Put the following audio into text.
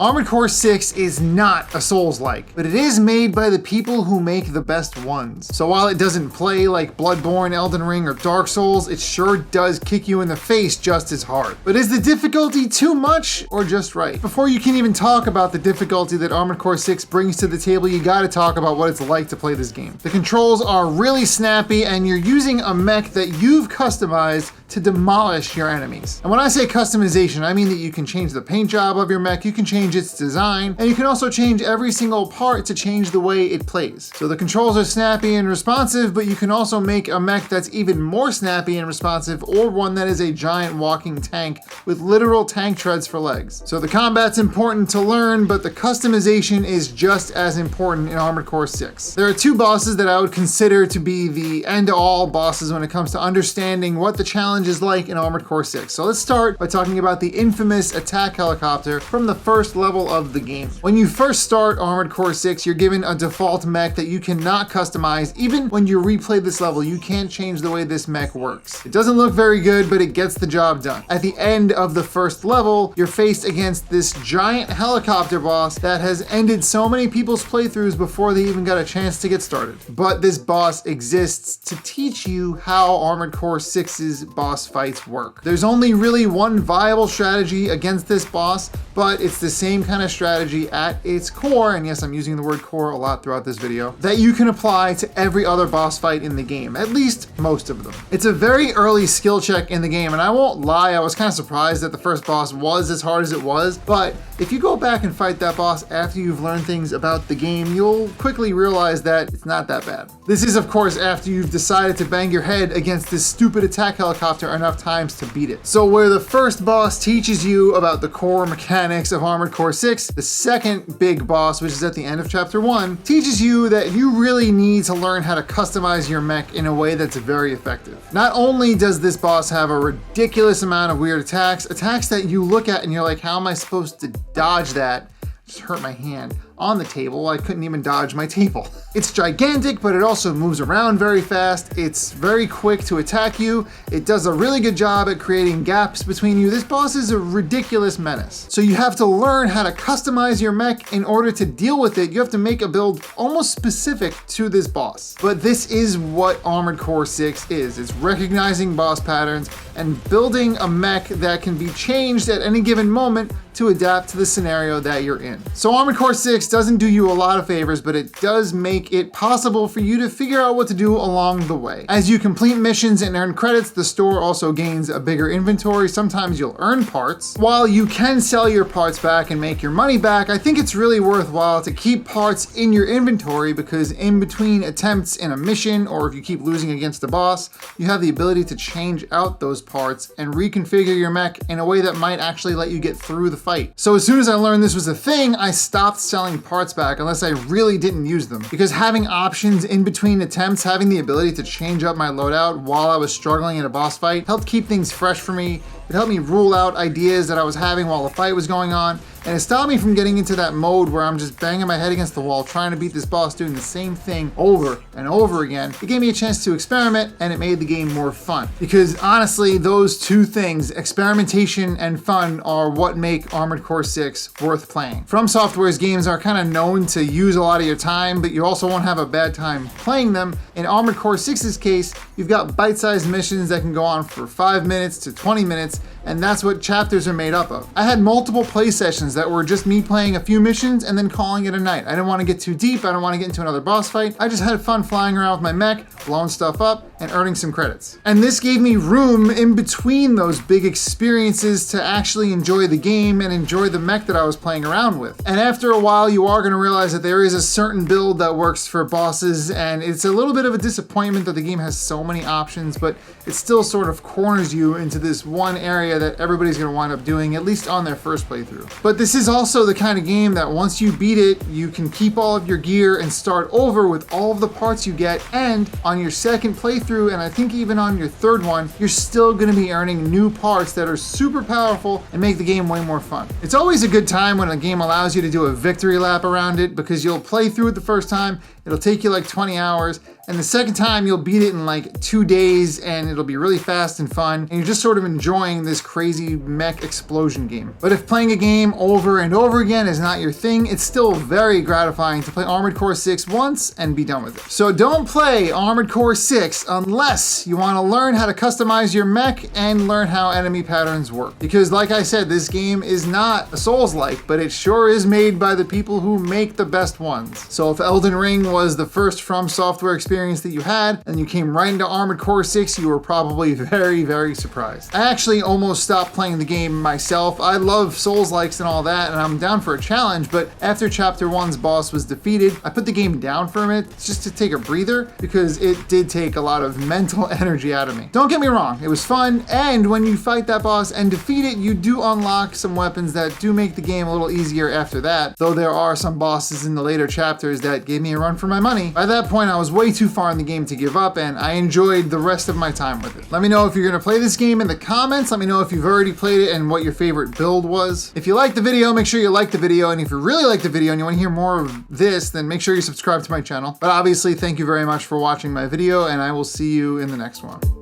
Armored Core 6 is not a Souls-like, but it is made by the people who make the best ones. So while it doesn't play like Bloodborne, Elden Ring, or Dark Souls, it sure does kick you in the face just as hard. But is the difficulty too much or just right? Before you can even talk about the difficulty that Armored Core 6 brings to the table, you gotta talk about what it's like to play this game. The controls are really snappy, and you're using a mech that you've customized to demolish your enemies. And when I say customization, I mean that you can change the paint job of your mech, you can change its design, and you can also change every single part to change the way it plays. So the controls are snappy and responsive, but you can also make a mech that's even more snappy and responsive, or one that is a giant walking tank with literal tank treads for legs. So the combat's important to learn, but the customization is just as important in Armored Core 6. There are two bosses that I would consider to be the end-all bosses when it comes to understanding what the challenge is like in Armored Core 6. So let's start by talking about the infamous attack helicopter from the first level of the game. When you first start Armored Core 6, you're given a default mech that you cannot customize. Even when you replay this level, you can't change the way this mech works. It doesn't look very good, but it gets the job done. At the end of the first level, you're faced against this giant helicopter boss that has ended so many people's playthroughs before they even got a chance to get started. But this boss exists to teach you how Armored Core 6's boss fights work. There's only really one viable strategy against this boss, but it's the same kind of strategy at its core, and yes, I'm using the word core a lot throughout this video, that you can apply to every other boss fight in the game, at least most of them. It's a very early skill check in the game, and I won't lie, I was kind of surprised that the first boss was as hard as it was, but if you go back and fight that boss after you've learned things about the game, you'll quickly realize that it's not that bad. This is, of course, after you've decided to bang your head against this stupid attack helicopter enough times to beat it. So where the first boss teaches you about the core mechanics of Armored Core 6, the second big boss, which is at the end of chapter 1, teaches you that you really need to learn how to customize your mech in a way that's very effective. Not only does this boss have a ridiculous amount of weird attacks that you look at and you're like, how am I supposed to dodge that? Just hurt my hand on the table. I couldn't even dodge my table. It's gigantic, but it also moves around very fast. It's very quick to attack you. It does a really good job at creating gaps between you. This boss is a ridiculous menace. So you have to learn how to customize your mech in order to deal with it. You have to make a build almost specific to this boss. But this is what Armored Core 6 is. It's recognizing boss patterns and building a mech that can be changed at any given moment to adapt to the scenario that you're in. So Armored Core 6 doesn't do you a lot of favors, but it does make it possible for you to figure out what to do along the way. As you complete missions and earn credits, the store also gains a bigger inventory. Sometimes you'll earn parts. While you can sell your parts back and make your money back, I think it's really worthwhile to keep parts in your inventory, because in between attempts in a mission, or if you keep losing against the boss, you have the ability to change out those parts and reconfigure your mech in a way that might actually let you get through the fight. So as soon as I learned this was a thing, I stopped selling parts back unless I really didn't use them, because having options in between attempts, having the ability to change up my loadout while I was struggling in a boss fight, helped keep things fresh for me. It helped me rule out ideas that I was having while the fight was going on, and it stopped me from getting into that mode where I'm just banging my head against the wall trying to beat this boss doing the same thing over and over again. It gave me a chance to experiment, and it made the game more fun. Because honestly, those two things, experimentation and fun, are what make Armored Core 6 worth playing. FromSoftware's games are kind of known to use a lot of your time, but you also won't have a bad time playing them. In Armored Core 6's case, you've got bite-sized missions that can go on for 5 minutes to 20 minutes, and that's what chapters are made up of. I had multiple play sessions that were just me playing a few missions and then calling it a night. I didn't want to get too deep, I didn't want to get into another boss fight. I just had fun flying around with my mech, blowing stuff up, and earning some credits. And this gave me room in between those big experiences to actually enjoy the game and enjoy the mech that I was playing around with. And after a while, you are going to realize that there is a certain build that works for bosses, and it's a little bit of a disappointment that the game has so many options, but it still sort of corners you into this one area that everybody's going to wind up doing, at least on their first playthrough. But this is also the kind of game that once you beat it, you can keep all of your gear and start over with all of the parts you get, and on your second playthrough, and I think even on your third one, you're still going to be earning new parts that are super powerful and make the game way more fun. It's always a good time when a game allows you to do a victory lap around it, because you'll play through it the first time, it'll take you like 20 hours. And the second time you'll beat it in like 2 days and it'll be really fast and fun. And you're just sort of enjoying this crazy mech explosion game. But if playing a game over and over again is not your thing, it's still very gratifying to play Armored Core 6 once and be done with it. So don't play Armored Core 6 unless you want to learn how to customize your mech and learn how enemy patterns work. Because like I said, this game is not a Souls-like, but it sure is made by the people who make the best ones. So if Elden Ring was the first FromSoftware experience that you had and you came right into Armored Core 6, you were probably very, very surprised. I actually almost stopped playing the game myself. I love Souls-likes and all that, and I'm down for a challenge, but after Chapter 1's boss was defeated, I put the game down for a minute just to take a breather because it did take a lot of mental energy out of me. Don't get me wrong, it was fun, and when you fight that boss and defeat it, you do unlock some weapons that do make the game a little easier after that, though there are some bosses in the later chapters that gave me a run for my money. By that point, I was way too far in the game to give up, and I enjoyed the rest of my time with it. Let me know if you're gonna play this game in the comments. Let me know if you've already played it and what your favorite build was. If you liked the video, make sure you like the video, and if you really like the video and you wanna hear more of this, then make sure you subscribe to my channel. But obviously, thank you very much for watching my video, and I will see you in the next one.